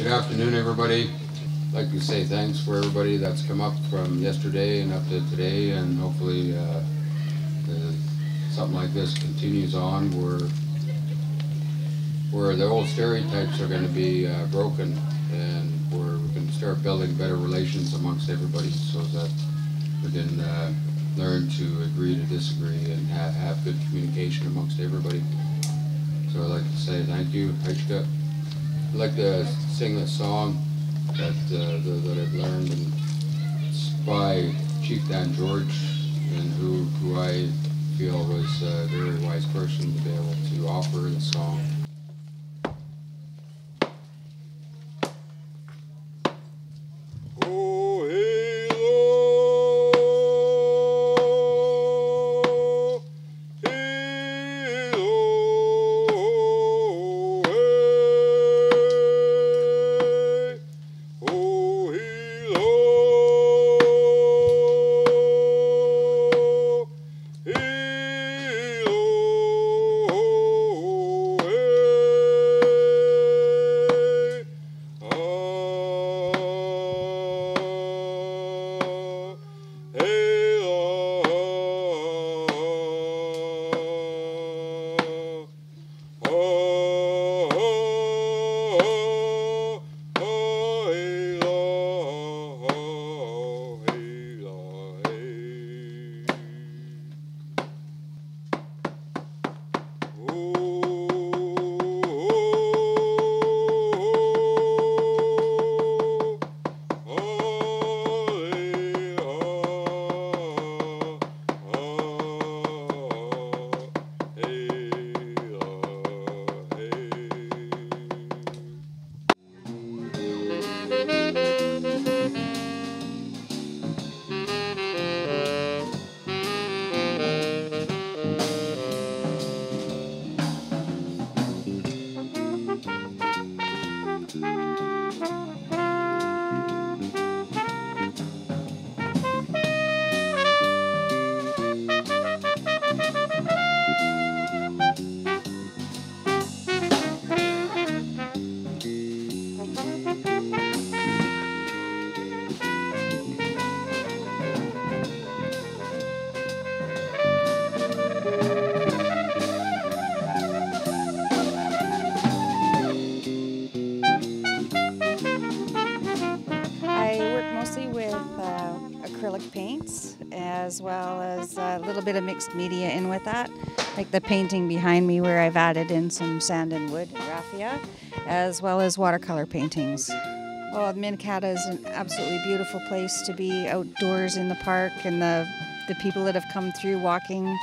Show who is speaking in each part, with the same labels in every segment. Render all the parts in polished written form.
Speaker 1: Good afternoon, everybody. I'd like to say thanks for everybody that's come up from yesterday and up to today, and hopefully something like this continues on where the old stereotypes are going to be broken, and where we can start building better relations amongst everybody, so that we can learn to agree to disagree and have good communication amongst everybody. So I'd like to say thank you. I'd like to sing a song that I've learned, and it's by Chief Dan George, and who I feel was a very wise person to be able to offer the song.
Speaker 2: Acrylic paints, as well as a little bit of mixed media in with that, like the painting behind me where I've added in some sand and wood and raffia, as well as watercolor paintings. Well, Minnekhada is an absolutely beautiful place to be outdoors in the park, and the people that have come through walking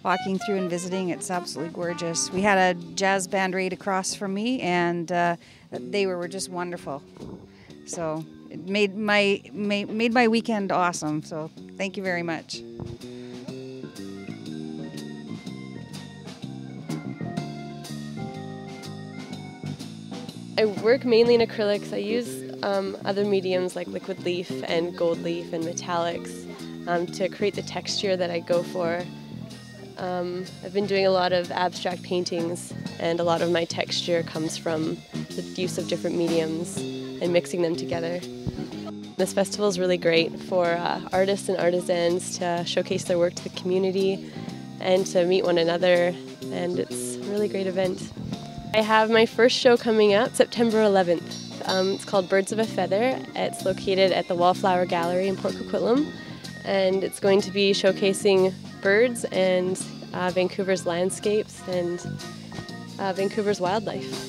Speaker 2: through and visiting, it's absolutely gorgeous. We had a jazz band right across from me, and they were just wonderful. So it made my weekend awesome, so thank you very much.
Speaker 3: I work mainly in acrylics. I use other mediums like liquid leaf and gold leaf and metallics to create the texture that I go for. I've been doing a lot of abstract paintings, and a lot of my texture comes from the use of different mediums and mixing them together. This festival is really great for artists and artisans to showcase their work to the community and to meet one another, and it's a really great event. I have my first show coming up September 11th. It's called Birds of a Feather. It's located at the Wallflower Gallery in Port Coquitlam, and it's going to be showcasing birds and Vancouver's landscapes and Vancouver's wildlife.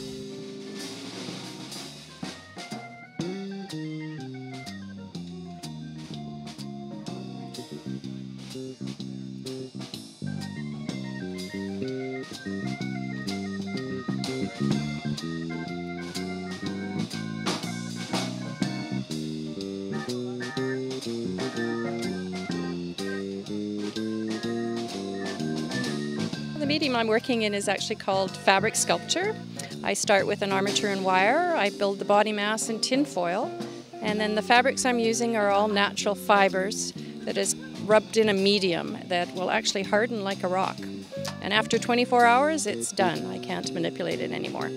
Speaker 4: The medium I'm working in is actually called fabric sculpture. I start with an armature and wire, I build the body mass in tin foil, and then the fabrics I'm using are all natural fibers that is rubbed in a medium that will actually harden like a rock. And after 24 hours, it's done. I can't manipulate it anymore.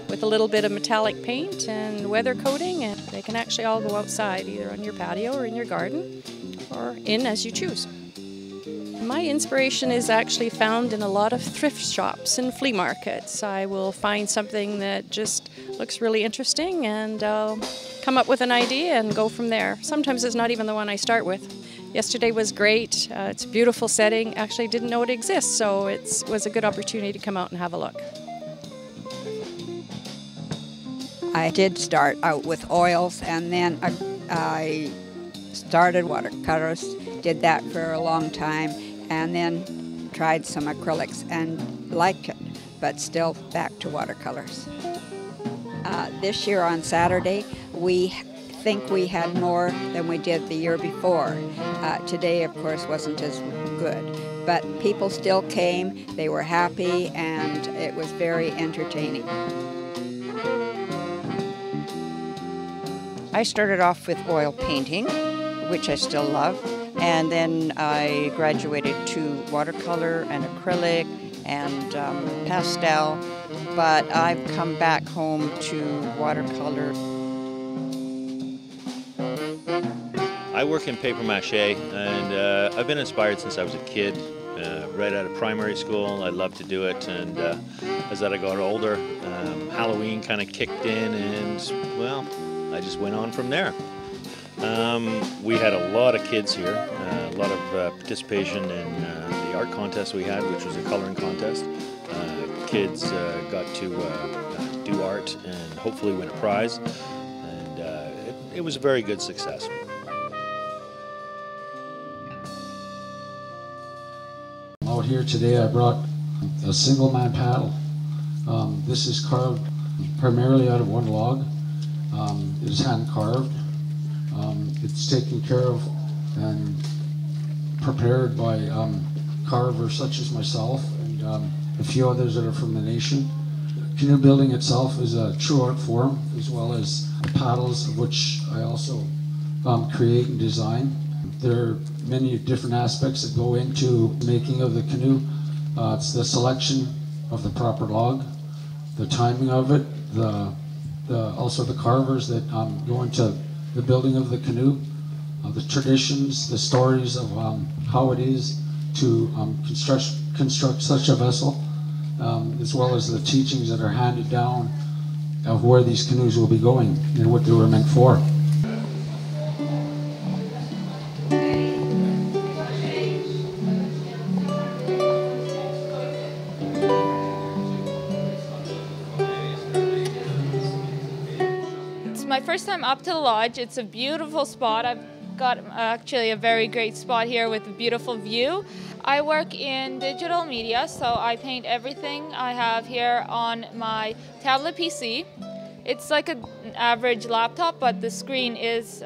Speaker 4: with a little bit of metallic paint and weather coating, and they can actually all go outside, either on your patio or in your garden, or in as you choose. My inspiration is actually found in a lot of thrift shops and flea markets. I will find something that just looks really interesting and I'll come up with an idea and go from there. Sometimes it's not even the one I start with. Yesterday was great. It's a beautiful setting. Actually didn't know it exists, so it was a good opportunity to come out and have a look.
Speaker 5: I did start out with oils, and then I started watercolors, did that for a long time, and then tried some acrylics and liked it, but still back to watercolors. This year on Saturday, we think we had more than we did the year before. Today, of course, wasn't as good, but people still came, they were happy, and it was very entertaining.
Speaker 6: I started off with oil painting, which I still love, and then I graduated to watercolor and acrylic and pastel, but I've come back home to watercolor.
Speaker 7: I work in paper mache, and I've been inspired since I was a kid. Right out of primary school, I loved to do it, and as I got older, Halloween kind of kicked in, and well, I just went on from there. We had a lot of kids here, a lot of participation in the art contest we had, which was a coloring contest. Kids got to do art and hopefully win a prize, and it was a very good success.
Speaker 8: Out here today I brought a single man paddle. This is carved primarily out of one log. It is hand carved. It's taken care of and prepared by carvers such as myself and a few others that are from the nation. Canoe building itself is a true art form, as well as the paddles, of which I also create and design. There are many different aspects that go into making of the canoe. It's the selection of the proper log, the timing of it, also the carvers that go into the building of the canoe, the traditions, the stories of how it is to construct such a vessel, as well as the teachings that are handed down of where these canoes will be going and what they were meant for.
Speaker 9: My first time up to the lodge. It's a beautiful spot. I've got actually a very great spot here with a beautiful view. I work in digital media, so I paint everything I have here on my tablet PC. It's like an average laptop, but the screen is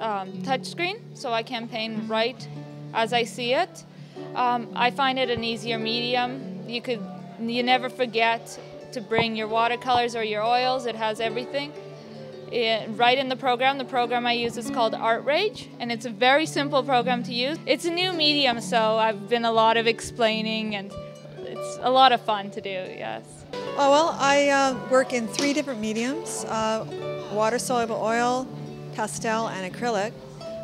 Speaker 9: touch screen, so I can paint right as I see it. I find it an easier medium. You never forget to bring your watercolors or your oils. It has everything. Right in the program I use is called Art Rage, and it's a very simple program to use. It's a new medium, so I've been a lot of explaining, and it's a lot of fun to do, yes.
Speaker 10: Oh, well, I work in 3 different mediums, water-soluble oil, pastel, and acrylic.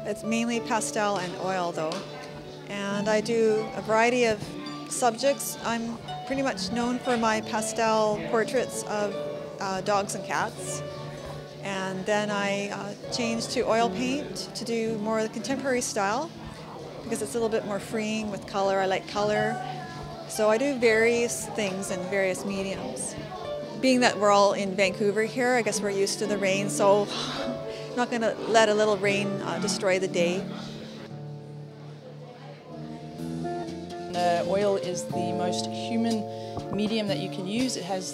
Speaker 10: It's mainly pastel and oil, though. And I do a variety of subjects. I'm pretty much known for my pastel portraits of dogs and cats. And then I changed to oil paint to do more of the contemporary style because it's a little bit more freeing with color. I like color. So I do various things in various mediums. Being that we're all in Vancouver here, I guess we're used to the rain, so I'm not going to let a little rain destroy the day.
Speaker 11: Oil is the most human medium that you can use. It's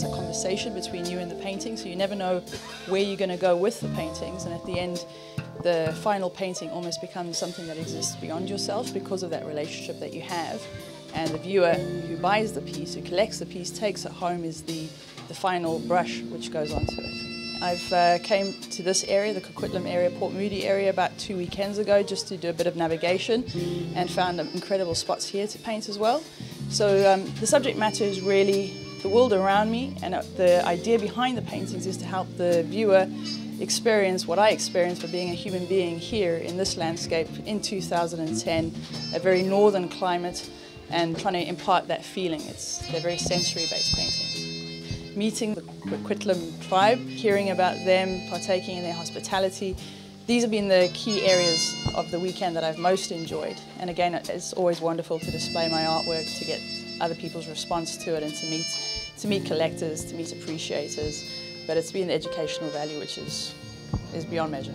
Speaker 11: a conversation between you and the painting, so you never know where you're going to go with the paintings, and at the end the final painting almost becomes something that exists beyond yourself because of that relationship that you have. And the viewer who buys the piece, who collects the piece, takes it home is the final brush which goes onto it. I've came to this area, the Coquitlam area, Port Moody area, about 2 weekends ago just to do a bit of navigation and found incredible spots here to paint as well. So the subject matter is really the world around me, and the idea behind the paintings is to help the viewer experience what I experienced for being a human being here in this landscape in 2010, a very northern climate, and trying to impart that feeling. They're very sensory-based paintings. Meeting the Coquitlam tribe, hearing about them, partaking in their hospitality, these have been the key areas of the weekend that I've most enjoyed. And again, it's always wonderful to display my artwork, to get other people's response to it, and to meet collectors, to meet appreciators. But it's been the educational value which is beyond measure.